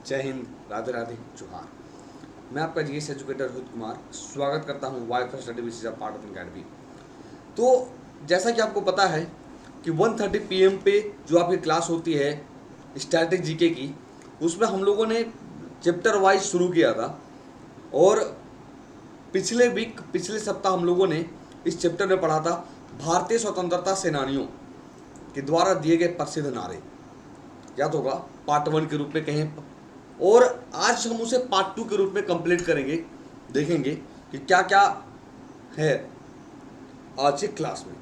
जय हिंद, राधे राधे, जोहार। मैं आपका जीएस एजुकेटर रोहित कुमार स्वागत करता हूं wifi study which is a part of academy. तो जैसा कि आपको पता है कि 1:30 PM पे जो आपकी क्लास होती है स्टैटिक जीके की, उसमें हम लोगों ने चैप्टर वाइज शुरू किया था। और पिछले सप्ताह हम लोगों ने इस चैप्टर में पढ़ा था भारतीय स्वतंत्रता सेनानियों के द्वारा दिए गए प्रसिद्ध नारे, याद होगा, पार्ट 1 के रूप में कहें। और आज हम उसे पार्ट 2 के रूप में कंप्लीट करेंगे, देखेंगे कि क्या क्या है आज की क्लास में।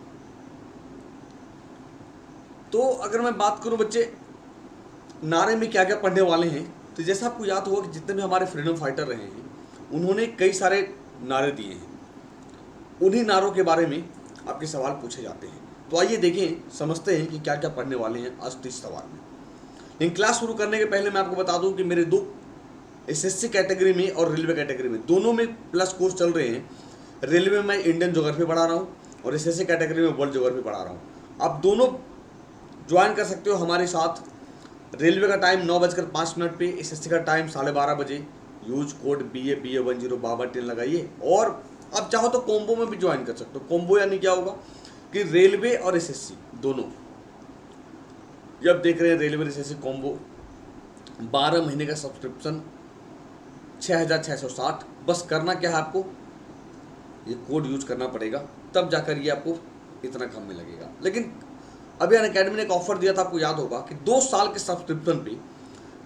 तो अगर मैं बात करूं बच्चे, नारे में क्या क्या पढ़ने वाले हैं, तो जैसा आपको याद होगा कि जितने भी हमारे फ्रीडम फाइटर रहे हैं उन्होंने कई सारे नारे दिए हैं। उन्हीं नारों के बारे में आपके सवाल पूछे जाते हैं। तो आइए देखें, समझते हैं कि क्या क्या पढ़ने वाले हैं आज इस सवाल में। लेकिन क्लास शुरू करने के पहले मैं आपको बता दूं कि मेरे दो एसएससी कैटेगरी में और रेलवे कैटेगरी में दोनों में प्लस कोर्स चल रहे हैं। रेलवे में मैं इंडियन ज्योग्राफी पढ़ा रहा हूँ और एसएससी कैटेगरी में वर्ल्ड ज्योग्राफी पढ़ा रहा हूँ। आप दोनों ज्वाइन कर सकते हो हमारे साथ। रेलवे का टाइम 9:05 पे, एसएससी का टाइम 12:30 बजे। यूज कोड BA 10 बाबा 10 लगाइए। और आप चाहो तो कॉम्बो में भी ज्वाइन कर सकते हो। कॉम्बो यानी क्या होगा कि रेलवे और एसएससी दोनों, जब देख रहे हैं रेलवे एसएससी कॉम्बो, 12 महीने का सब्सक्रिप्शन 6,660। बस करना क्या है, आपको ये कोड यूज करना पड़ेगा, तब जाकर ये आपको इतना कम में लगेगा। लेकिन अभी अनअकैडमी ने एक ऑफर दिया था, आपको याद होगा कि 2 साल के सब्सक्रिप्शन पे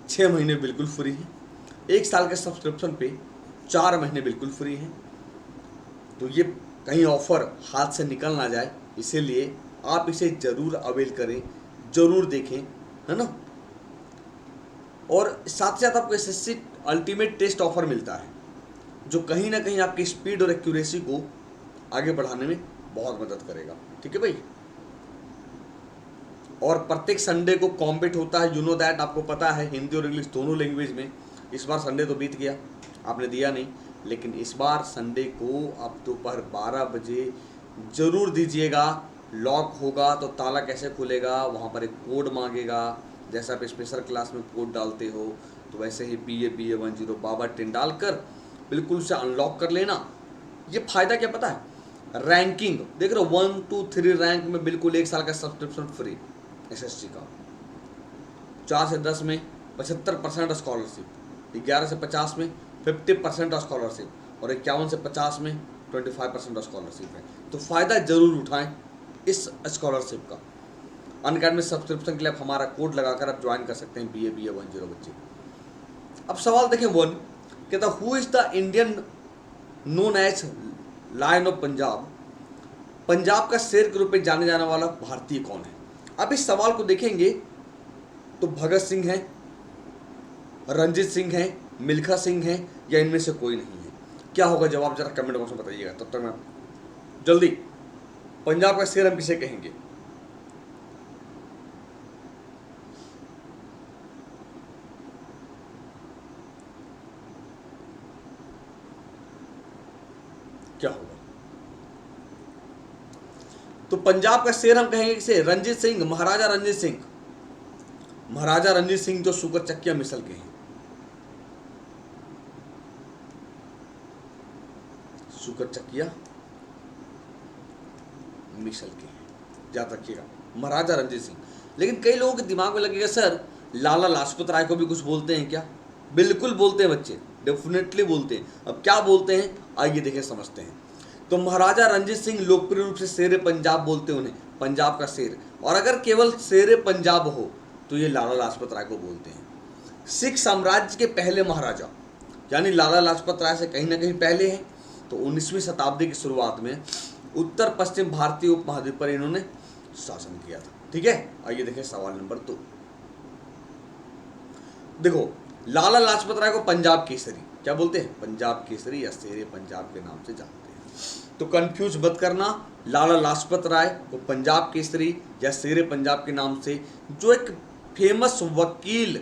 6 महीने बिल्कुल फ्री है, 1 साल के सब्सक्रिप्शन पे 4 महीने बिल्कुल फ्री हैं। तो ये कहीं ऑफर हाथ से निकल ना जाए, इसीलिए आप इसे जरूर अवेल करें, जरूर देखें, है ना। और साथ ही साथ आपको एसएससी अल्टीमेट टेस्ट ऑफर मिलता है, जो कहीं ना कहीं आपकी स्पीड और एक्यूरेसी को आगे बढ़ाने में बहुत मदद करेगा। ठीक है भाई। और प्रत्येक संडे को कॉम्पिट होता है, यू नो दैट, आपको पता है, हिंदी और इंग्लिश दोनों लैंग्वेज में। इस बार संडे तो बीत गया, आपने दिया नहीं, लेकिन इस बार संडे को आप दोपहर 12 बजे जरूर दीजिएगा। लॉक होगा तो ताला कैसे खुलेगा, वहाँ पर एक कोड मांगेगा। जैसा आप स्पेशल क्लास में कोड डालते हो, तो वैसे ही BA 10 बाबा 10 डालकर बिल्कुल उसे अनलॉक कर लेना। ये फायदा क्या पता है, रैंकिंग देख रहे हो, 1 2 3 रैंक में बिल्कुल 1 साल का सब्सक्रिप्शन फ्री एसएससी का। 4 से 10 में 75% स्कॉलरशिप, 11 से 50 में 50% स्कॉलरशिप, और 51 से 50 में 25% स्कॉलरशिप है। तो फायदा जरूर उठाएं इस स्कॉलरशिप का। अनअकैडमी सब्सक्रिप्शन के लिए आप हमारा कोड लगाकर आप ज्वाइन कर सकते हैं, BA 10 बच्चे। अब सवाल देखें, 1 कहता, who is the Indian known as lion of Punjab. Punjab का शेर के रूप में जाने जाने वाला भारतीय कौन है। अब इस सवाल को देखेंगे तो भगत सिंह है, रंजीत सिंह है, मिल्खा सिंह है, या इनमें से कोई नहीं है। क्या होगा जवाब, जरा कमेंट बॉक्स में बताइएगा। तब तक मैं जल्दी, पंजाब का शेर हम किसे कहेंगे। क्या होगा, तो पंजाब का शेर हम कहेंगे किसे, रंजीत सिंह, महाराजा रंजीत सिंह। महाराजा रंजीत सिंह जो शुगर चक्किया मिसल के हैं, शुगर चक्किया मिसल के हैं, याद रखिएगा, महाराजा रंजीत सिंह। लेकिन कई लोगों के दिमाग में लगेगा, सर लाला लाजपत राय को भी कुछ बोलते हैं क्या। बिल्कुल बोलते हैं बच्चे, डेफिनेटली बोलते हैं। अब क्या बोलते हैं, आइए देखें, समझते हैं। तो महाराजा रंजीत सिंह लोकप्रिय रूप से शेर पंजाब बोलते हैं उन्हें, पंजाब का शेर। और अगर केवल शेर पंजाब हो तो ये लाला लाजपत राय को बोलते हैं। सिख साम्राज्य के पहले महाराजा, यानी लाला लाजपत राय से कहीं ना कहीं पहले हैं। तो 19वीं शताब्दी की शुरुआत में उत्तर पश्चिम भारतीय उपमहाद्वीप पर इन्होंने शासन किया था। ठीक है, आइए देखें सवाल नंबर 2। देखो, लाला लाजपत राय को पंजाब केसरी क्या बोलते हैं, पंजाब केसरी या शेर पंजाब के नाम से जानते हैं। तो कंफ्यूज मत करना, लाला लाजपत राय को पंजाब केसरी या शेर पंजाब के नाम से, जो एक फेमस वकील,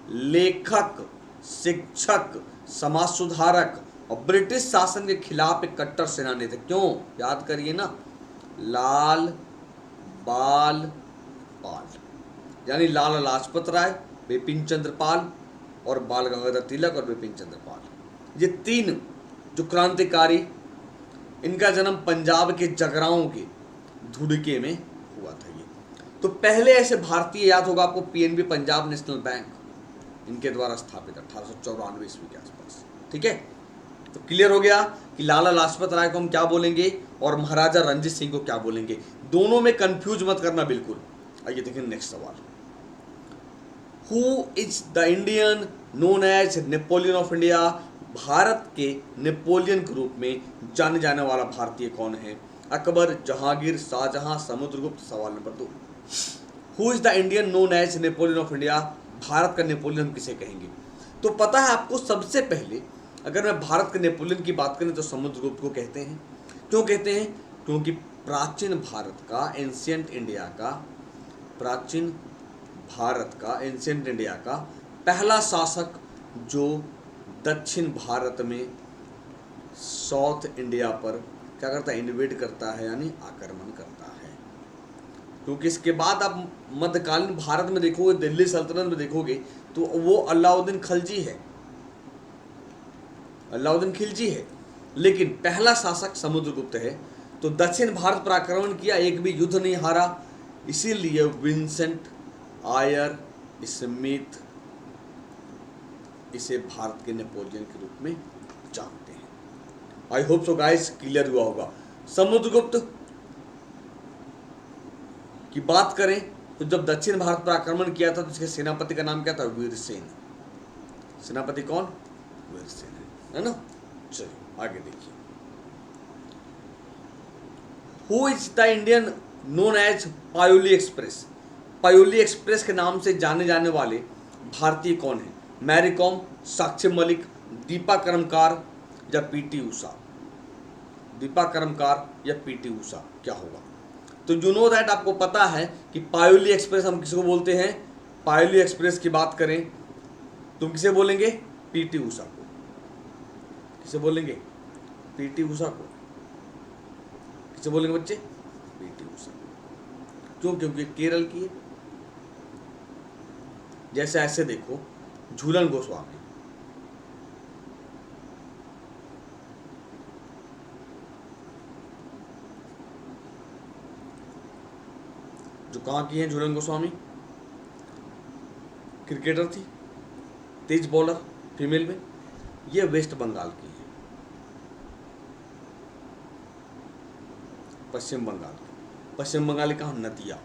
लेखक, शिक्षक, समाज सुधारक और ब्रिटिश शासन के खिलाफ एक कट्टर सेनानी थे। क्यों, याद करिए ना, लाल बाल पाल, यानी लाला लाजपत राय, बिपिन चंद्र पाल, और बाल गंगाधर तिलक और विपिन चंद्र पाल। ये तीन जो क्रांतिकारी, इनका जन्म पंजाब के जगराओं के धुड़के में हुआ था। ये तो पहले ऐसे भारतीय, याद होगा आपको, पीएनबी पंजाब नेशनल बैंक, इनके द्वारा स्थापित 1894 ईस्वी के आसपास। ठीक है, तो क्लियर हो गया कि लाला लाजपत राय को हम क्या बोलेंगे और महाराजा रंजीत सिंह को क्या बोलेंगे। दोनों में कंफ्यूज मत करना बिल्कुल। आइए देखिए नेक्स्ट सवाल। Who is the Indian known as Napoleon of India? Bharat के नेपोलियन के रूप में जाने जाने वाला भारतीय कौन है? अकबर, जहांगीर, शाहजहां, समुद्रगुप्त। सवाल number 2, who is the Indian known as Napoleon of India? Bharat का नेपोलियन हम किसे कहेंगे? तो पता है आपको, सबसे पहले अगर मैं भारत के नेपोलियन की बात करें तो समुद्रगुप्त को कहते हैं। क्यों कहते हैं? क्योंकि प्राचीन भारत का, एंशियंट इंडिया का, प्राचीन भारत का, एंशियंट इंडिया का पहला शासक जो दक्षिण भारत में साउथ इंडिया पर क्या करता है? इन्वेड करता है, यानी आक्रमण करता है। क्योंकि इसके बाद आप मध्यकालीन भारत में देखोगे, दिल्ली सल्तनत में देखोगे तो वो अलाउद्दीन खिलजी है, अलाउद्दीन खिलजी है, लेकिन पहला शासक समुद्रगुप्त है। तो दक्षिण भारत पर आक्रमण किया, एक भी युद्ध नहीं हारा, इसीलिए विंसेंट आयर स्मिथ इसे भारत के नेपोलियन के रूप में जानते हैं। आई होप सो गाइस क्लियर हुआ होगा। समुद्रगुप्त की बात करें तो जब दक्षिण भारत पर आक्रमण किया था तो इसके सेनापति का नाम क्या था? वीरसेन। सेनापति कौन? वीरसेन है ना। चलिए आगे देखिए। Who is the Indian known as Payyoli express? Payyoli express के नाम से जाने जाने वाले भारतीय कौन है? मैरी कॉम, साक्षी मलिक, दीपा कर्मकार या पीटी उषा? दीपा कर्मकार या पीटी उषा, क्या होगा? तो यू नो दैट, आपको पता है कि पायोली एक्सप्रेस हम किसको बोलते हैं? पायोली एक्सप्रेस की बात करें तुम किसे बोलेंगे? पीटी उषा को। किसे बोलेंगे? पीटी उषा को। किसे बोलेंगे बच्चे? पीटी उषा। क्यों? क्योंकि केरल की है। जैसे ऐसे देखो, झूलन गोस्वामी, जो कहाँ की है झूलन गोस्वामी? क्रिकेटर थी, तेज बॉलर, फीमेल में। ये वेस्ट बंगाल की है, पश्चिम बंगाल की। पश्चिम बंगाल कहाँ? नदिया।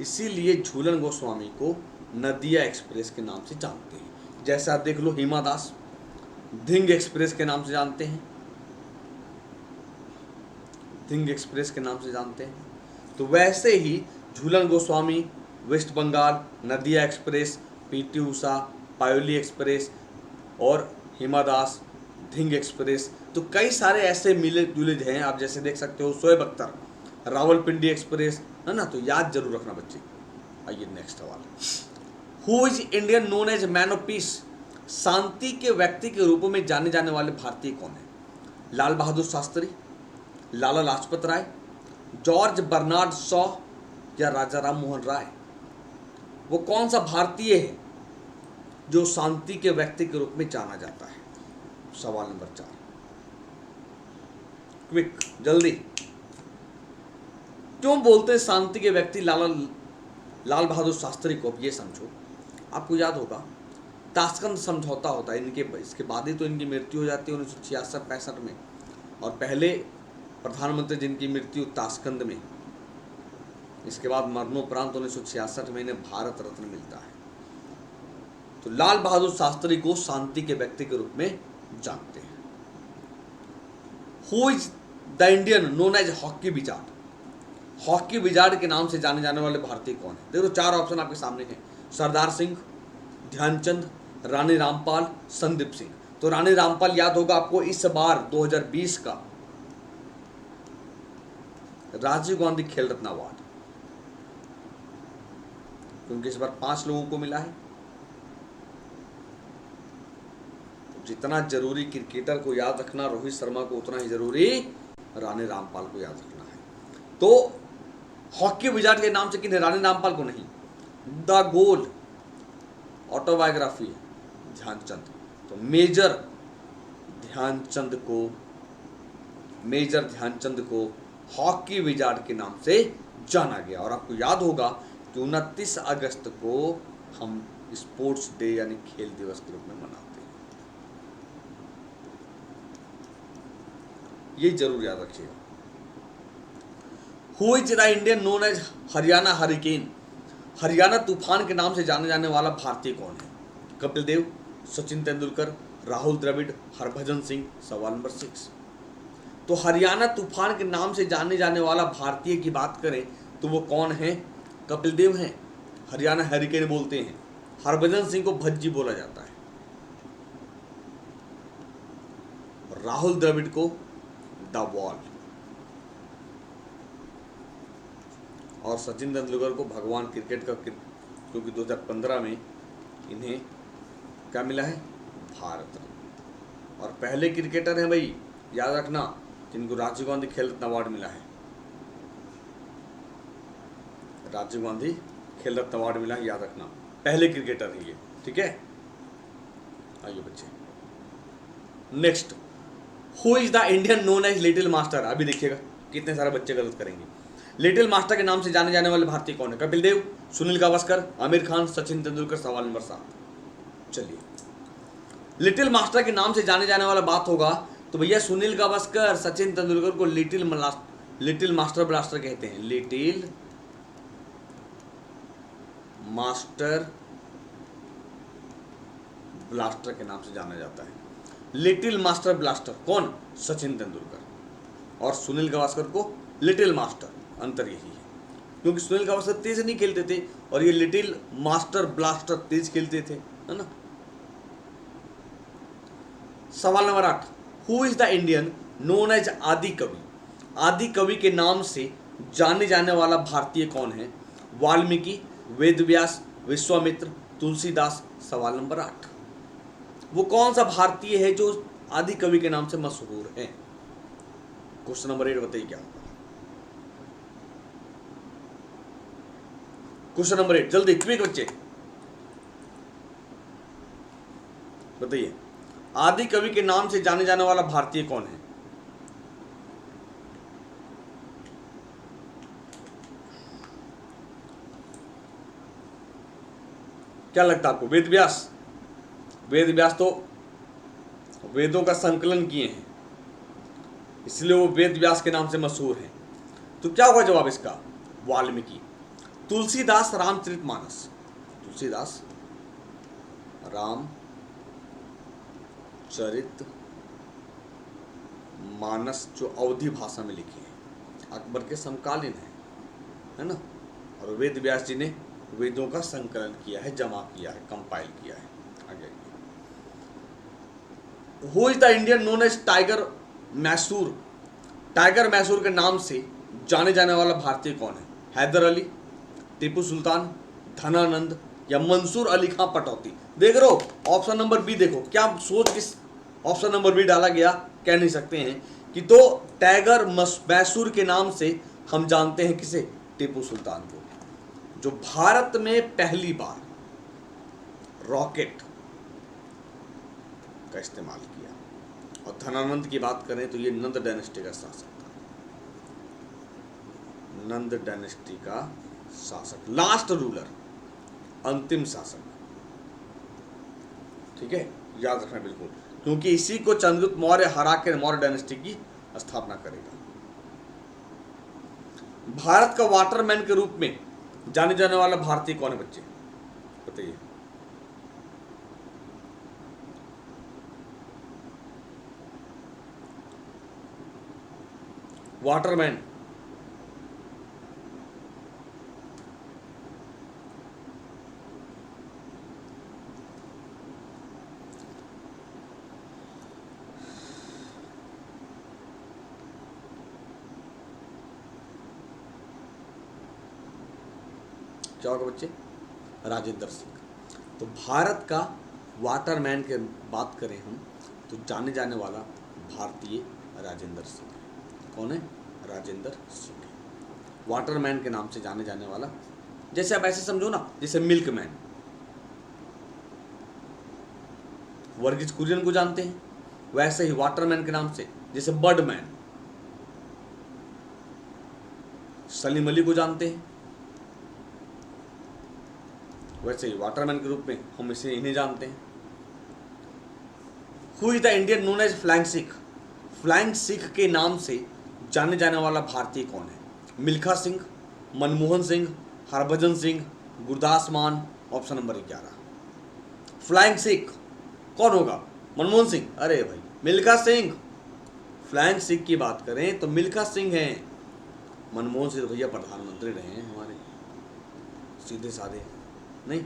इसीलिए झूलन गोस्वामी को नदिया एक्सप्रेस के नाम से जानते हैं। जैसे आप देख लो, हिमा दास धिंग एक्सप्रेस के नाम से जानते हैं, धिंग एक्सप्रेस के नाम से जानते हैं। तो वैसे ही झूलन गोस्वामी, वेस्ट बंगाल, नदिया express, PT Usha, Payyoli express और हिमा दास, धिंग एक्सप्रेस। तो कई सारे ऐसे मिले जुले हैं, आप जैसे देख सकते हो शोएब अख्तर, रावलपिंडी एक्सप्रेस, है ना। तो याद जरूर रखना बच्चे। आइए नेक्स्ट सवाल। Who is Indian known as man of peace? शांति के व्यक्ति के रूप में जाने जाने वाले भारतीय कौन है? लाल बहादुर शास्त्री, लाला लाजपत राय, जॉर्ज बर्नार्ड शॉ या राजा राम मोहन राय? वो कौन सा भारतीय है जो शांति के व्यक्ति के रूप में जाना जाता है? सवाल नंबर 4, क्विक, जल्दी। क्यों बोलते हैं शांति के व्यक्ति लाल बहादुर शास्त्री को? अब ये समझो, आपको याद होगा ताशकंद समझौता होता है इनके, इसके बाद ही तो इनकी मृत्यु हो जाती है 1966-65 में। और पहले प्रधानमंत्री जिनकी मृत्यु ताशकंद में, इसके बाद मरणोपरांत 1966 में इन्हें भारत रत्न मिलता है। तो लाल बहादुर शास्त्री को शांति के व्यक्ति के रूप में जानते हैं। Who is the Indian known as hockey wizard? Hockey wizard के नाम से जाने जाने वाले भारतीय कौन है? देखो 4 ऑप्शन आपके सामने हैं। सरदार सिंह, ध्यानचंद, रानी रामपाल, संदीप सिंह। तो रानी रामपाल याद होगा आपको, इस बार 2020 का राजीव गांधी खेल रत्न अवार्ड, क्योंकि इस बार 5 लोगों को मिला है। तो जितना जरूरी क्रिकेटर को याद रखना रोहित शर्मा को, उतना ही जरूरी रानी रामपाल को याद रखना है। तो हॉकी विजार्ड के नाम से किन्हें? रानी रामपाल को नहीं। The goal autobiography Dhyanchand. तो मेजर ध्यानचंद को हॉकी विजार्ड के नाम से जाना गया। और आपको याद होगा कि 29 अगस्त को हम स्पोर्ट्स डे यानी खेल दिवस के रूप में मनाते हैं। ये जरूर याद रखिएगा। Who is the Indian known as Haryana hurricane? Haryana तूफान के नाम से जाने जाने वाला भारतीय कौन है? कपिल देव, सचिन तेंदुलकर, राहुल द्रविड़, हरभजन सिंह। सवाल नंबर 6। तो हरियाणा तूफान के नाम से जाने जाने वाला भारतीय की बात करें तो वो कौन है? कपिल देव हैं, हरियाणा हरिकेन बोलते हैं। हरभजन सिंह को भज्जी बोला जाता है। राहुल द्रविड़ को द वॉल। और सचिन तेंदुलकर को भगवान क्रिकेट का, क्योंकि 2015 में इन्हें क्या मिला है? भारत रत्न। और पहले क्रिकेटर हैं भाई, याद रखना, जिनको राजीव गांधी खेल रत्न अवार्ड मिला है। राजीव गांधी खेल रत्न अवार्ड मिला है, याद रखना, पहले क्रिकेटर है ये। ठीक है, आइए बच्चे next. Who is the Indian known as little master? अभी देखिएगा कितने सारे बच्चे गलत करेंगे। लिटिल मास्टर के नाम से जाने जाने वाले भारतीय कौन है? कपिल देव, सुनील गावस्कर, आमिर खान, सचिन तेंदुलकर। सवाल नंबर 7। चलिए, लिटिल मास्टर के नाम से जाने जाने वाला बात होगा तो भैया सुनील गावस्कर, सचिन तेंदुलकर को लिटिल मास्टर ब्लास्टर कहते हैं। लिटिल मास्टर ब्लास्टर के नाम से जाना जाता है। लिटिल मास्टर ब्लास्टर कौन? सचिन तेंदुलकर। और सुनील गावस्कर को लिटिल मास्टर। अंतर यही है, क्योंकि सुनील गावस्कर तेज नहीं खेलते थे और ये लिटिल मास्टर ब्लास्टर तेज खेलते थे, है ना। सवाल number 8। Who is the Indian known as Adi Kavi? आदि कवि के नाम से जाने जाने वाला भारतीय कौन है? वाल्मीकि, वेदव्यास, विश्वामित्र, तुलसीदास। सवाल नंबर 8। वो कौन सा भारतीय है जो आदि कवि के नाम से मशहूर है? क्वेश्चन नंबर 8 बताइए क्या होगा? क्वेश्चन नंबर 8 जल्दी क्विक बच्चे बताइए। आदि कवि के नाम से जाने जाने वाला भारतीय कौन है? क्या लगता है आपको? वेदव्यास। वेदव्यास तो वेदों का संकलन किए हैं, इसलिए वो वेदव्यास के नाम से मशहूर हैं। तो क्या होगा जवाब इसका? वाल्मीकि। तुलसीदास रामचरितमानस। तुलसीदास रामचरित मानस जो अवधी भाषा में लिखे हैं, अकबर के समकालीन है ना। और वेद व्यास जी ने वेदों का संकलन किया है, जमा किया है, कंपाइल किया है। आगे who is the Indian known as tiger Mysore? Tiger Mysore के नाम से जाने जाने वाला भारतीय कौन है? हैदर अली, टीपू सुल्तान, धनानंद या मंसूर अली खां पटौती? देख रहे हो ऑप्शन नंबर बी, देखो क्या सोच किस ऑप्शन नंबर बी डाला गया, कह नहीं सकते हैं कि तो टाइगर मैसूर के नाम से हम जानते हैं किसे? टीपू सुल्तान को, जो भारत में पहली बार रॉकेट का इस्तेमाल किया। और धनानंद की बात करें तो ये नंद डायनेस्टी का शासक था। नंद डायनेस्टी का शासक, लास्ट रूलर, अंतिम शासक। ठीक है, याद रखना बिल्कुल, क्योंकि इसी को चंद्रगुप्त मौर्य हरा के मौर्य डायनेस्टी की स्थापना करेगा। भारत का वाटरमैन के रूप में जाने जाने वाला भारतीय कौन है बच्चे? बताइए। वाटरमैन क्या होगा बच्चे? राजेंद्र सिंह। तो भारत का वाटरमैन के बात करें हम तो जाने जाने वाला भारतीय राजेंद्र सिंह है। कौन है? राजेंद्र सिंह। वाटरमैन के नाम से जाने जाने वाला, जैसे आप ऐसे समझो ना, जैसे मिल्कमैन। वर्गीज कुरियन को जानते हैं, वैसे ही वाटरमैन के नाम से, जैसे बर्डमैन, सलीम अली को जानते हैं, वैसे ही वाटरमैन के रूप में हम इन्हें जानते हैं। Who is the Indian known as flying Sikh? Flying Sikh के नाम से जाने जाने वाला भारतीय कौन है? मिल्खा सिंह, मनमोहन सिंह, हरभजन सिंह, गुरदास मान। ऑप्शन नंबर 11 फ्लाइंग सिख कौन होगा? मनमोहन सिंह? अरे भाई मिल्खा सिंह। फ्लाइंग सिख की बात करें तो मिल्खा सिंह हैं। मनमोहन सिंह भैया प्रधानमंत्री रहे हैं हमारे, सीधे साधे नहीं।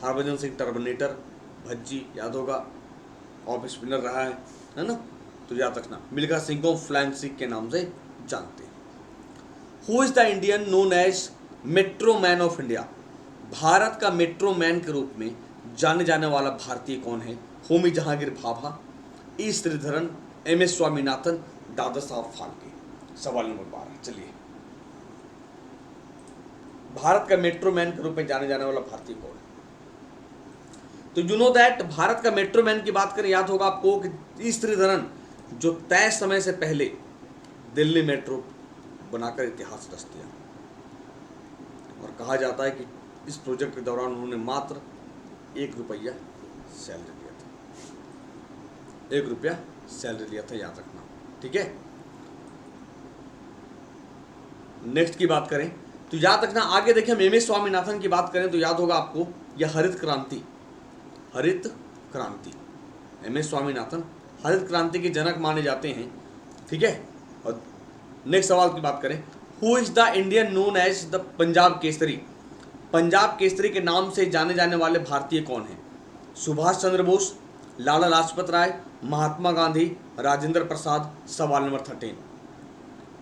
हरभजन सिंह टर्मिनेटर, भज्जी याद होगा, ऑफ स्पिनर रहा है ना, तो याद रखना। मिल्खा सिंह को फ्लाइंग सिख के नाम से जानते हैं। Who is the Indian known as metro man of India? Bharat का मेट्रो मैन के रूप में जाने जाने वाला भारतीय कौन है? होमी जहांगीर भाभा, ई श्रीधरन, एम एस स्वामीनाथन, दादा साहब फाल्के। सवाल नंबर 12। चलिए, भारत का मेट्रो मैन के रूप में जाने जाने वाला भारतीय कौन है? तो यू नो दैट भारत का मेट्रो मैन की बात करें, याद होगा आपको कि ई श्रीधरन जो तय समय से पहले दिल्ली मेट्रो बनाकर इतिहास रच दिया, और कहा जाता है कि इस प्रोजेक्ट के दौरान उन्होंने मात्र 1 रुपया सैलरी लिया था। 1 रुपया सैलरी लिया था, याद रखना, ठीक है। नेक्स्ट की बात करें तो याद रखना, आगे देखिए हम एम एस स्वामीनाथन की बात करें तो याद होगा आपको यह हरित क्रांति, एम एस स्वामीनाथन हरित क्रांति के जनक माने जाते हैं, ठीक है। और नेक्स्ट सवाल की बात करें, who is the Indian known as the Punjab Kesari? Punjab Kesari के नाम से जाने जाने वाले भारतीय कौन हैं? सुभाष चंद्र बोस, लाला लाजपत राय, महात्मा गांधी, राजेंद्र प्रसाद। सवाल number 13।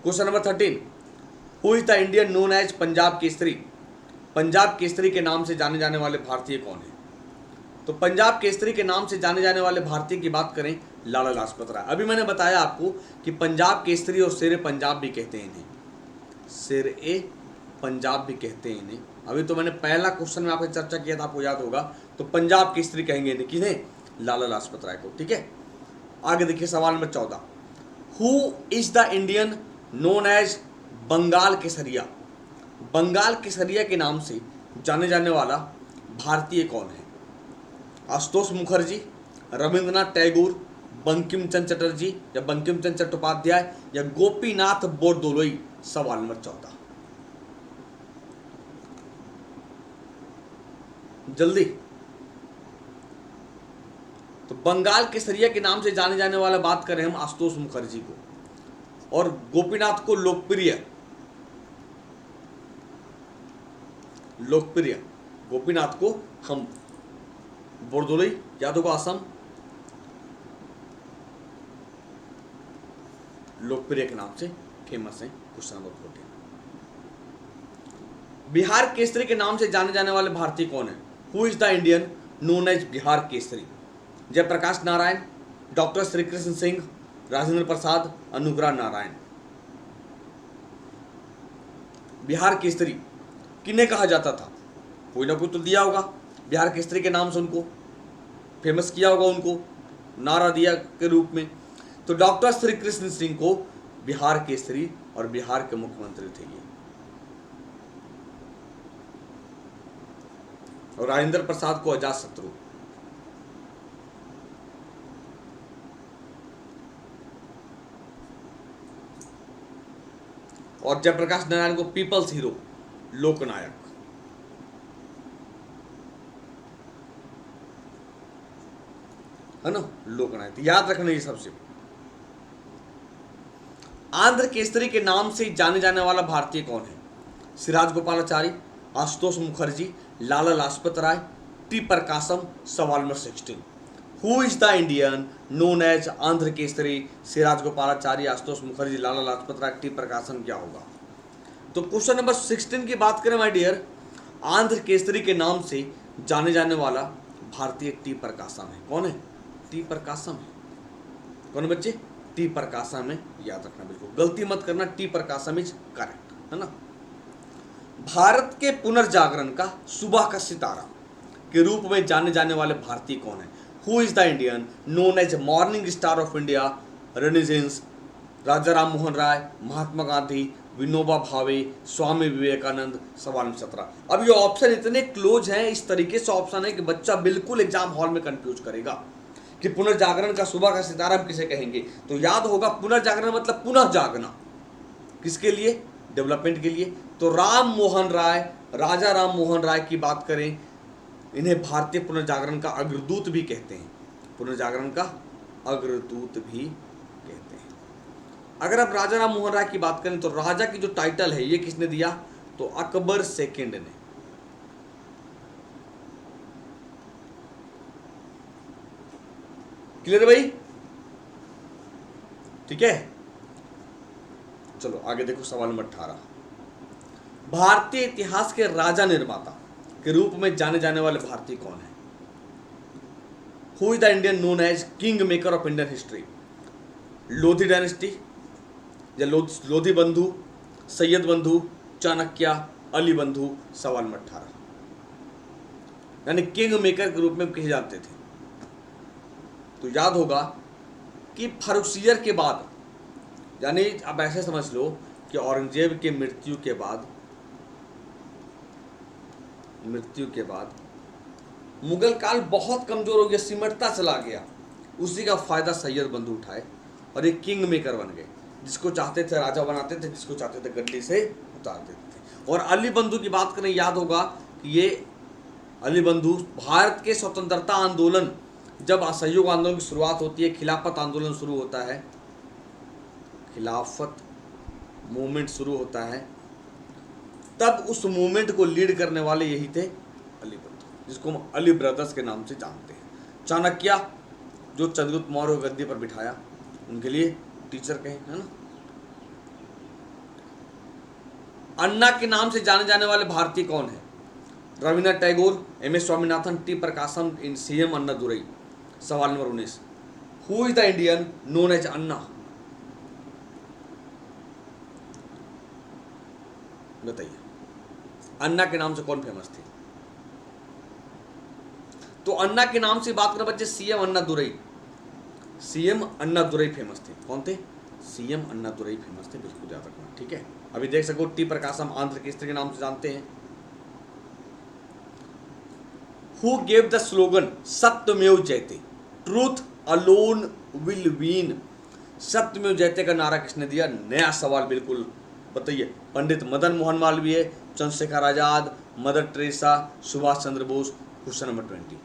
Question number 13, who is the Indian known as Punjab Kesari? Punjab Kesari के नाम से जाने जाने वाले भारतीय कौन है? तो पंजाब केसरी के नाम से जाने जाने वाले भारतीय की बात करें, लाला लाजपत राय। अभी मैंने बताया आपको कि पंजाब केसरी और शेर पंजाब भी कहते हैं इन्हें, शेर ए पंजाब भी कहते हैं इन्हें। अभी तो मैंने पहला क्वेश्चन में आपसे चर्चा किया था, आपको याद होगा, तो पंजाब केसरी कहेंगे इन्हें, किन्हें? लाला लाजपत राय को, ठीक है। आगे देखिए सवाल नंबर 14, who is the Indian known as Bengal Kesariya? Bengal Kesariya के नाम से जाने जाने वाला भारतीय कौन है? आशुतोष मुखर्जी, रविंद्रनाथ टैगोर, बंकिम चंद्र चटर्जी या बंकिम चंद्र चट्टोपाध्याय या गोपीनाथ बोरदोलोई। सवाल नंबर 14, जल्दी। तो बंगाल केसरिया के नाम से जाने जाने वाला बात करें हम आशुतोष मुखर्जी को, और गोपीनाथ को लोकप्रिय गोपीनाथ को हम बोरदोलोई, याद होगा असम, लोकप्रिय के नाम से फेमस है। क्वेश्चन नंबर 14, बिहार केसरी के नाम से जाने जाने वाले भारतीय कौन है? Who is the Indian known as Bihar Kesari? Jayaprakash Narayan, doctor Shri Krishna Singh, Rajendra Prasad, Anugrah Narayan. Bihar Kesari किन्हें कहा जाता था? कोई ना कोई तो दिया होगा, बिहार केसरी के नाम से उनको फेमस किया होगा, उनको नारा दिया के रूप में। तो डॉक्टर श्री कृष्ण सिंह को बिहार केसरी और बिहार के मुख्यमंत्री थे ये, और राजेंद्र प्रसाद को अजात शत्रु। और जयप्रकाश नारायण को पीपल्स हीरो, लोकनायक। है ना, लोकनायक, याद रखना ये सबसे। आंध्र केसरी के नाम से जाने जाने वाला भारतीय कौन है? सिराज गोपालाचारी, आशुतोष मुखर्जी, लाला लाजपत राय, टी प्रकाशम। सवाल नंबर 16, who is the Indian known as Andhra Kesari? Siraj Gopalachari, Ashutosh Mukherjee, Lala Lajpat Rai, T Prakasam क्या होगा? तो क्वेश्चन नंबर 16 की बात करें माय डियर, आंध्र केसरी के नाम से जाने जाने वाला भारतीय टी प्रकाशम है। कौन है? टी प्रकाशम है। कौन है बच्चे? टी प्रकाशम है, याद रखना, बिल्कुल गलती मत करना, टी प्रकाशम इज करेक्ट, है ना। भारत के पुनर्जागरण का सुबह का सितारा के रूप में जाने जाने वाले भारतीय कौन है? Who is the Indian known as morning star of India, renaissance, Raja Ram Mohan Roy, Mahatma Gandhi, Vinoba Bhave, Swami Vivekananda. सवाल नंबर 17। अब ये ऑप्शन इतने क्लोज हैं, इस तरीके से ऑप्शन है कि बच्चा बिल्कुल एग्जाम हॉल में कंफ्यूज करेगा कि पुनर्जागरण का सुबह का सितारा हम किसे कहेंगे। तो याद होगा पुनर्जागरण मतलब पुनः जागना, किसके लिए? डेवलपमेंट के लिए। तो राम मोहन राय, राजा राम मोहन राय की बात करें, इन्हें भारतीय पुनर्जागरण का अग्रदूत भी कहते हैं, पुनर्जागरण का अग्रदूत भी कहते हैं। अगर आप राजा राम मोहन राय की बात करें तो राजा की जो टाइटल है ये किसने दिया? तो अकबर सेकंड ने। क्लियर है भाई? ठीक है, चलो आगे देखो सवाल नंबर 18। भारतीय इतिहास के राजा निर्माता के रूप में जाने जाने वाले भारतीय कौन है? Who is the Indian known as king maker of Indian history? Lodhi dynasty या लोधी बंधु, सैयद बंधु, चाणक्य, अली बंधु। सवाल नंबर 18। यानी किंग मेकर के रूप में किसे जानते थे? तो याद होगा कि फर्रुखसियर के बाद, यानी आप ऐसे समझ लो कि औरंगजेब के मृत्यु के बाद मुगल काल बहुत कमजोर हो गया, सिमटता चला गया। उसी का फायदा सैयद बंधु उठाए और एक किंग मेकर बन गए। जिसको चाहते थे राजा बनाते थे, जिसको चाहते थे गद्दी से उतार देते थे। और अली बंधु की बात करें, याद होगा कि ये अली बंधु भारत के स्वतंत्रता आंदोलन, जब असहयोग आंदोलन की शुरुआत होती है, खिलाफत आंदोलन शुरू होता है, खिलाफत मूवमेंट शुरू होता है, तब उस मूवमेंट को लीड करने वाले यही थे अली बंधु, जिसको हम अली ब्रदर्स के नाम से जानते हैं। चाणक्य जो चंद्रगुप्त मौर्य को गद्दी पर बिठाया, उनके लिए टीचर कहे, है ना। अन्ना के नाम से जाने जाने वाले भारतीय कौन है? Rabindranath Tagore, M S Swaminathan, T Prakasam, C M Annadurai. सवाल नंबर 19। Who is the Indian known as Anna? बताइए, अन्ना के नाम से कौन फेमस थे? तो अन्ना के नाम से बात करें बच्चे, CM Annadurai, CM Annadurai famous थे। कौन थे? सीएम अन्नादुरई फेमस थे, बिल्कुल याद रखना, ठीक है। अभी देख सको टी प्रकाशम आंध्र केसरी के नाम से जानते हैं। हु गेव द स्लोगन सत्यमेव जयते, ट्रूथ अलोन विल विन? सत्यमेव जयते का नारा किसने दिया? नया सवाल बिल्कुल, बताइए। Pandit Madan Mohan Malviya, Chandrashekhar Azad, mother Teresa, Subhash Chandra Bose. Question number 20।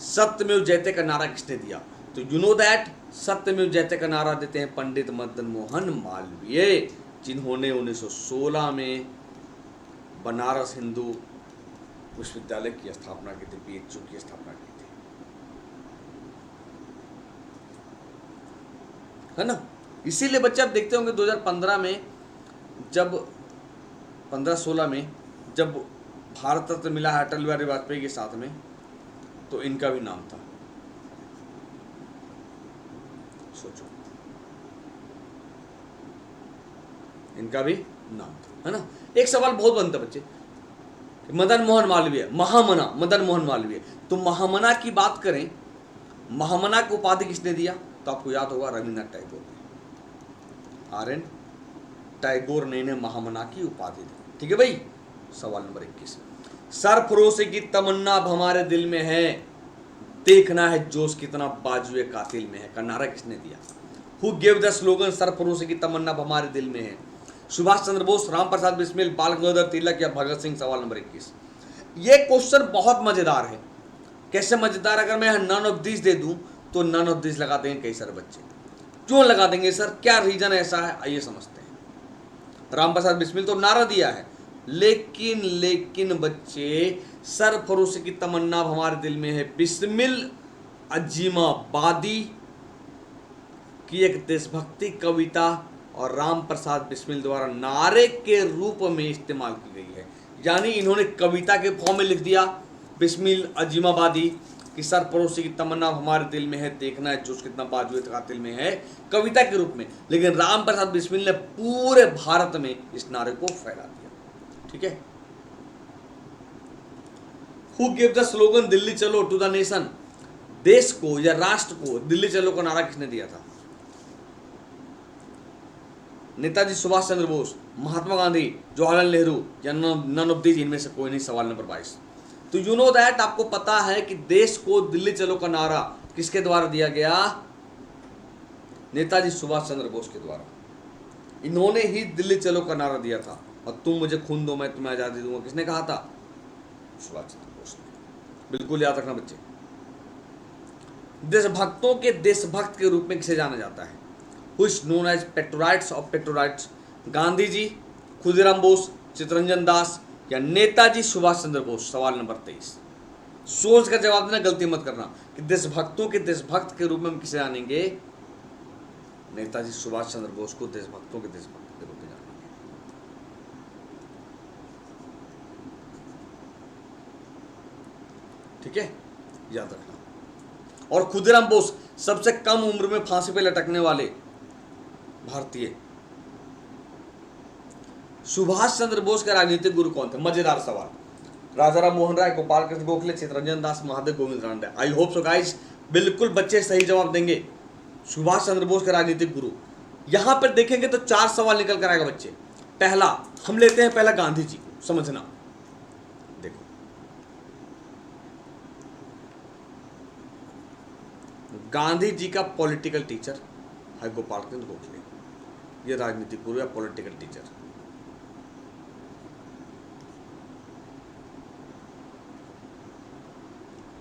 Satyameva जयते का नारा किसने दिया? तो यू नो दैट सत्यमेव जयते का नारा देते हैं पंडित मदन मोहन मालवीय, जिन्होंने 1916 में बनारस हिंदू विश्वविद्यालय की स्थापना की थी, बीएचयू की स्थापना की थी, है ना। इसीलिए बच्चे आप देखते होंगे 2015 में, जब 15-16 में जब भारत रत्न मिला है अटल बिहारी वाजपेयी के साथ में, तो इनका भी नाम था। सोचो, इनका भी नाम था, है ना। एक सवाल बहुत बनता बच्चे, मदन मोहन मालवीय, महामना, मदन मोहन मालवीय, तो महामना की बात करें, महामना की उपाधि किसने दिया? तो आपको याद होगा रविन्द्रनाथ टैगोर ने, आर.एन. टैगोर ने इन्हें महामना की उपाधि दी, ठीक है भाई। सवाल नंबर 21। सरफरोशी की तमन्ना अब हमारे दिल में है, देखना है जोश कितना बाजुए कातिल में है का नारा किसने दिया? हु गेव द स्लोगन सरफरोशी की तमन्ना अब हमारे दिल में है? सुभाष चंद्र बोस, राम प्रसाद बिस्मिल, बाल गंगाधर तिलक या भगत सिंह? सवाल नंबर 21। ये क्वेश्चन बहुत मजेदार है। कैसे मजेदार? अगर मैं नन ऑफ दिस दे दूं तो नन ऑफ दिस लगा देंगे कई सारे बच्चे। क्यों लगा देंगे सर, क्या रीजन ऐसा है? आइए समझते हैं। राम प्रसाद बिस्मिल तो नारा दिया है, लेकिन बच्चे सरफरोशी की तमन्ना अब हमारे दिल में है बिस्मिल अजीमाबादी की एक देशभक्ति कविता और राम प्रसाद बिस्मिल द्वारा नारे के रूप में इस्तेमाल की गई है। यानी इन्होंने कविता के फॉर्म में लिख दिया बिस्मिल अजीमाबादी कि सरफरोशी की तमन्ना हमारे दिल में है, देखना है जोश कितना बाजुए कातिल में है, कविता के रूप में। लेकिन राम प्रसाद बिस्मिल ने पूरे भारत में इस नारे को फैला दिया, ठीक है। Who give the slogan Delhi चलो टू द नेशन? देश को या राष्ट्र को दिल्ली चलो का नारा किसने दिया था? नेताजी सुभाष चंद्र बोस, महात्मा गांधी, जवाहरलाल नेहरू या नन ऑफ दीज, इनमें से कोई नहीं। सवाल नंबर 22। तो यू नो दैट, आपको पता है कि देश को दिल्ली चलो का नारा किसके द्वारा दिया गया? नेताजी सुभाष चंद्र बोस के द्वारा। इन्होंने ही दिल्ली चलो का नारा दिया था। और तुम मुझे खून दो मैं तुम्हें आजादी दूंगा, किसने कहा था? सुभाष चंद्र बोस ने। बिल्कुल याद रखना बच्चे। देशभक्तों के देशभक्त के रूप में किसे जाना जाता है? Who is known as patriots of patriots? Gandhi ji, Khudiram Bose, Chittaranjan Das या नेताजी सुभाष चंद्र बोस? सवाल नंबर 23। सोच कर जवाब देना, गलती मत करना कि देशभक्तों के देशभक्त के रूप में हम किसे जानेंगे? नेताजी सुभाष चंद्र बोस को देशभक्तों के देशभक्त के रूप में जानेंगे। ठीक है, याद रखना। और खुदीराम बोस सबसे कम उम्र में फांसी पे लटकने वाले भारतीय। सुभाष चंद्र बोस के राजनीतिक गुरु कौन थे? मजेदार सवाल। Rajaram Mohan Roy, Gopal Krishna Gokhale, Chittaranjan Das, Mahadev Govind Ranade. I hope so guys, बिल्कुल बच्चे सही जवाब देंगे। सुभाष चंद्र बोस के राजनीतिक गुरु। यहां पर देखेंगे तो 4 सवाल निकल कर आएगा बच्चे। पहला, हम लेते हैं पहला गांधी जी को, समझना। देखो, गांधी जी का पॉलिटिकल टीचर है गोपाल कृष्ण गोखले, ये राजनीतिक गुरु या पॉलिटिकल टीचर।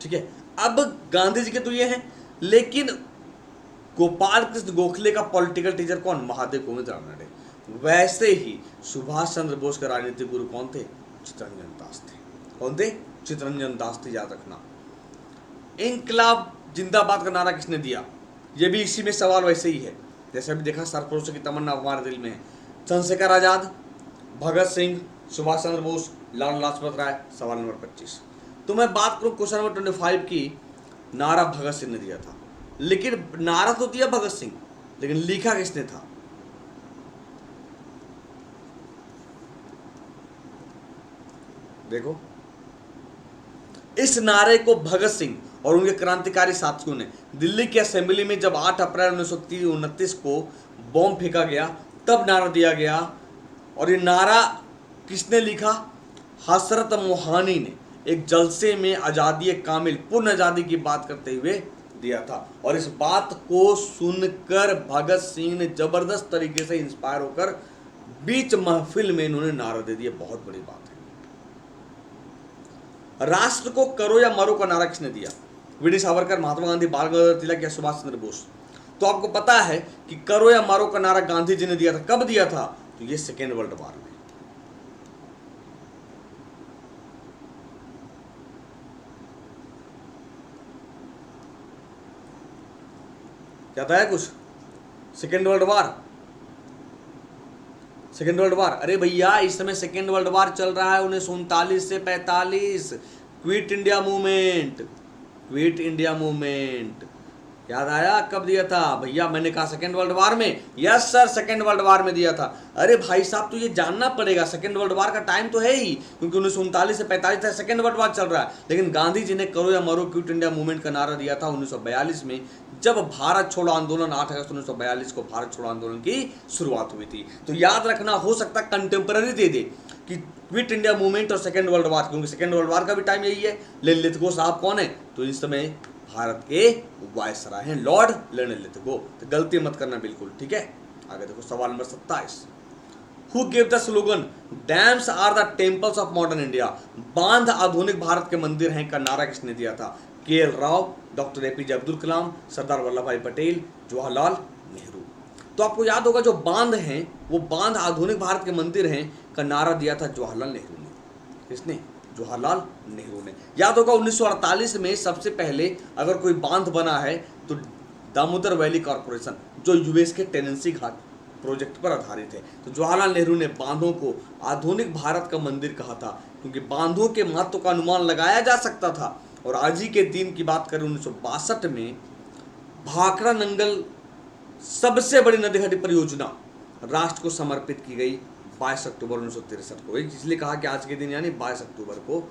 ठीक है, अब गांधी जी के तो ये हैं, लेकिन गोपाल कृष्ण गोखले का पॉलिटिकल टीचर कौन? महादेव गोविंद रानडे। वैसे ही सुभाष चंद्र बोस के राजनीतिक गुरु कौन थे? चित्तरंजन दास थे। कौन थे? चित्तरंजन दास थे, याद रखना। इनकलाब जिंदाबाद का नारा किसने दिया? ये भी इसी में सवाल वैसे ही है, जैसे अभी देखा सरफरोश की तमन्ना हमारे दिल में है। चंद्रशेखर आजाद, भगत सिंह, सुभाष चंद्र बोस, लाला लाजपत राय। सवाल नंबर 25। तो मैं बात करूं क्वेश्चन नंबर 25 की, नारा भगत सिंह ने दिया था। लेकिन नारा तो दिया भगत सिंह, लेकिन लिखा किसने था? देखो, इस नारे को भगत सिंह और उनके क्रांतिकारी साथियों ने दिल्ली की असेंबली में जब 8 अप्रैल 1929 को बॉम्ब फेंका गया, तब नारा दिया गया। और ये नारा किसने लिखा? हसरत मोहानी ने एक जलसे में आज़ादी कामिल, पूर्ण आज़ादी की बात करते हुए दिया था। और इस बात को सुनकर भगत सिंह ने जबरदस्त तरीके से इंस्पायर होकर बीच महफिल में इन्होंने नारा दे दिया। बहुत बड़ी बात है। राष्ट्र को करो या मरो का नारा किसने दिया? वीडी सावरकर, महात्मा गांधी, बाल गंगाधर तिलक या सुभाष चंद्र बोस? तो आपको पता है कि करो या मारो का नारा गांधी जी ने दिया था। कब दिया था? तो ये सेकेंड वर्ल्ड वॉर में। क्या था कुछ? Second world war. Second world war, अरे भैया इस समय सेकेंड वर्ल्ड वॉर चल रहा है 1939 से 45। Quit India movement, quit India movement याद आया? कब दिया था भैया? मैंने कहा सेकेंड वर्ल्ड वॉर में। Yes sir, second world war में दिया था। अरे भाई साहब, तो ये जानना पड़ेगा, सेकेंड वर्ल्ड वॉर का टाइम तो है ही, क्योंकि 1939 से 45 तक सेकेंड वर्ल्ड वॉर चल रहा है। लेकिन गांधी जी ने करो या मरो क्विट इंडिया मूवमेंट का नारा दिया था 1942 में, जब भारत छोड़ो आंदोलन 8 अगस्त 1942 को भारत छोड़ो आंदोलन की शुरुआत हुई थी। तो याद रखना, हो सकता है कंटेम्पररी दे दे कि क्विट इंडिया मूवमेंट और सेकेंड वर्ल्ड वॉर, क्योंकि सेकेंड वर्ल्ड वॉर का भी टाइम यही है। लेनिन साहब कौन है? तो इस समय भारत के वायसराय हैं, लॉर्ड लेनिन लिथगो। तो गलती मत करना बिल्कुल, ठीक है। आगे देखो सवाल number 27। Who gave the slogan dams are the temples of modern India? बांध आधुनिक भारत के मंदिर हैं का नारा किसने दिया था? K L. Rao, doctor APJ Abdul Kalam, Sardar Vallabh Bhai Patel, Jawaharlal Nehru. तो आपको याद होगा जो बांध हैं वो बांध आधुनिक भारत के मंदिर हैं का नारा दिया था जवाहरलाल नेहरू ने। किसने? जवाहरलाल नेहरू ने। याद होगा 1948 में सबसे पहले अगर कोई बांध बना है तो दामोदर वैली कॉर्पोरेशन, जो यूएस के टेनेंसी घाट प्रोजेक्ट पर आधारित है। तो जवाहरलाल नेहरू ने बांधों को आधुनिक भारत का मंदिर कहा था, क्योंकि बांधों के महत्व का अनुमान लगाया जा सकता था। और आज ही के दिन की बात करें 1962 में भाखड़ा नंगल सबसे बड़ी नदी घाटी परियोजना राष्ट्र को समर्पित की गई 22 अक्टूबर 1963 को। इसलिए कहा कि आज के दिन यानी 22 अक्टूबर को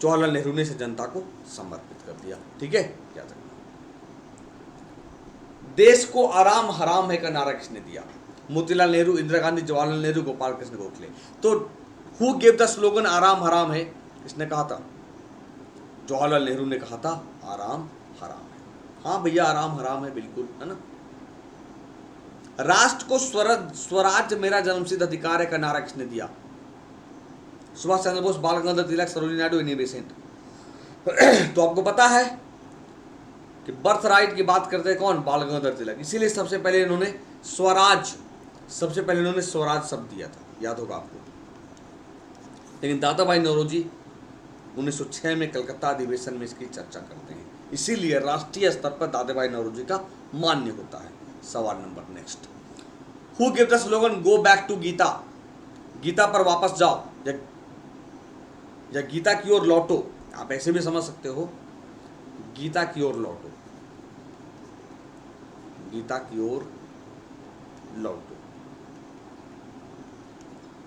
जवाहरलाल नेहरू ने इसे जनता को समर्पित समाप्त कर दिया। ठीक है, याद रखना। देश को आराम हराम है का नारा किसने दिया? मोतीलाल नेहरू, इंदिरा गांधी, जवाहरलाल नेहरू, गोपाल कृष्ण गोखले। तो हु गेव द स्लोगन आराम हराम है, किसने कहा था? जवाहरलाल नेहरू ने कहा था आराम हराम है। हाँ भैया, आराम हराम है, बिल्कुल, है ना। राष्ट्र को स्वराज मेरा जन्मसिद्ध अधिकार है का नारा किसने दिया? सुभाष चंद्र बोस, बाल गंगाधर तिलक, सरोजिनी नायडू, एनी बेसेंट। तो आपको पता है कि बर्थ राइट की बात करते हैं कौन? बाल गंगाधर तिलक। इसीलिए सबसे पहले इन्होंने स्वराज शब्द दिया था, याद होगा आपको। लेकिन दादा भाई नौरोजी 1906 में कलकत्ता अधिवेशन में इसकी चर्चा करते हैं, इसीलिए राष्ट्रीय स्तर पर दादा भाई नौरोजी का मान्य होता है। सवाल number next, who give the slogan go back to Gita? Gita पर वापस जाओ या गीता की ओर लौटो, आप ऐसे भी समझ सकते हो, गीता की ओर लौटो, गीता की ओर लौटो।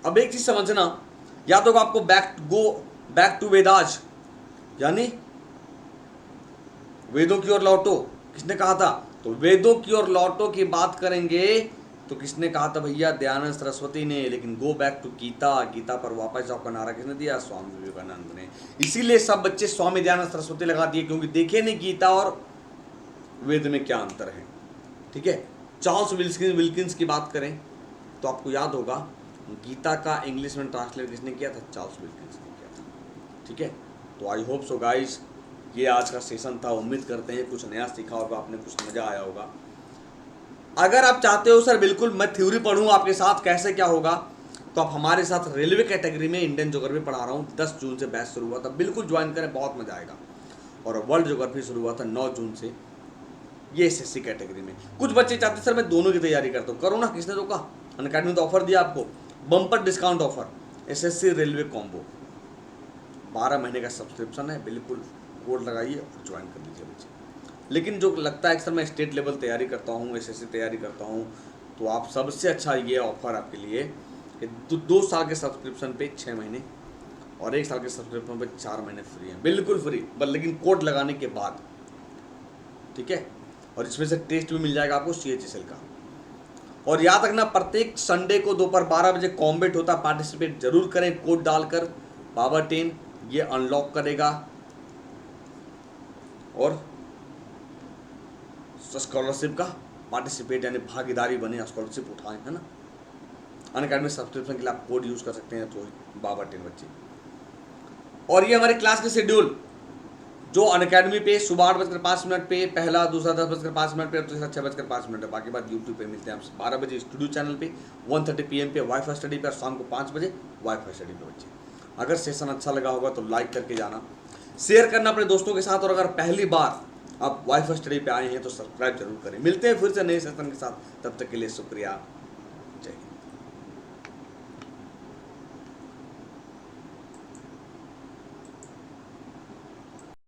अब एक चीज समझना, या तो आपको बैक टू वेदास, यानी वेदों की ओर लौटो, किसने कहा था? तो वेदों की ओर लौटो की बात करेंगे तो किसने कहा था भैया? दयानंद सरस्वती ने। लेकिन गो बैक टू गीता पर वापस जाओ का नारा किसने दिया? स्वामी विवेकानंद ने। इसीलिए सब बच्चे स्वामी दयानंद सरस्वती लगा दिए, क्योंकि देखे नहीं गीता और वेद में क्या अंतर है। ठीक है, चार्ल्स विल्किंस की बात करें तो आपको याद होगा गीता का इंग्लिश में ट्रांसलेट किसने किया था? चार्ल्स विल्किंस ने किया था। ठीक है, तो आई होप सो गाइस, ये आज का सेशन था। उम्मीद करते हैं कुछ नया सीखा होगा आपने, कुछ मजा आया होगा। अगर आप चाहते हो सर बिल्कुल मैं थ्योरी पढ़ूँ आपके साथ, कैसे क्या होगा, तो आप हमारे साथ रेलवे कैटेगरी में इंडियन ज्योग्राफी पढ़ा रहा हूँ। 10 जून से बैच शुरू हुआ था, बिल्कुल ज्वाइन करें, बहुत मजा आएगा। और वर्ल्ड ज्योग्राफी शुरू हुआ था 9 जून से, ये एसएससी कैटेगरी में। कुछ बच्चे चाहते सर मैं दोनों की तैयारी करता हूँ, करो ना, किसने रोका? अनअकैडमी तो ऑफर दिया आपको, bumper discount offer, SSC railway combo, 12 महीने का सब्सक्रिप्शन है, बिल्कुल कोड लगाइए और ज्वाइन कर लीजिए बच्चे। लेकिन जो लगता है कि सर मैं स्टेट लेवल तैयारी करता हूँ, एसएससी तैयारी करता हूँ, तो आप सबसे अच्छा ये ऑफर आपके लिए कि 2 साल के सब्सक्रिप्शन पे 6 महीने और 1 साल के सब्सक्रिप्शन पे 4 महीने फ्री है, बिल्कुल फ्री, लेकिन कोड लगाने के बाद। ठीक है, और इसमें से टेस्ट भी मिल जाएगा आपको CHSL का। और याद रखना, प्रत्येक संडे को दोपहर 12 बजे कॉम्बेट होता है, पार्टिसिपेट जरूर करें कोड डालकर। पावर 10 ये अनलॉक करेगा और स्कॉलरशिप का पार्टिसिपेट यानी भागीदारी बने, स्कॉलरशिप उठाएं, है ना। अनअकैडमी सब्सक्रिप्शन के लिए आप कोड यूज कर सकते हैं, तो पावर 10 बच्चे। और ये हमारे क्लास के शेड्यूल जो अनअकैडमी पे सुबह 8:05 पे पहला, दूसरा 10:05 पे और तीसरा 6:05 है। बाकी बात यूट्यूब पे मिलते हैं आपसे 12 बजे स्टूडियो चैनल पे, 1:30 PM पे वाईफाई स्टडी पे और शाम को 5 बजे वाईफाई स्टडी पे बच्चे। अगर सेशन अच्छा लगा होगा तो लाइक करके जाना, शेयर करना अपने दोस्तों के साथ, और अगर पहली बार आप वाईफाई स्टडी पे आए हैं तो सब्सक्राइब जरूर करें। मिलते हैं फिर से नए सेशन के साथ, तब तक के लिए शुक्रिया।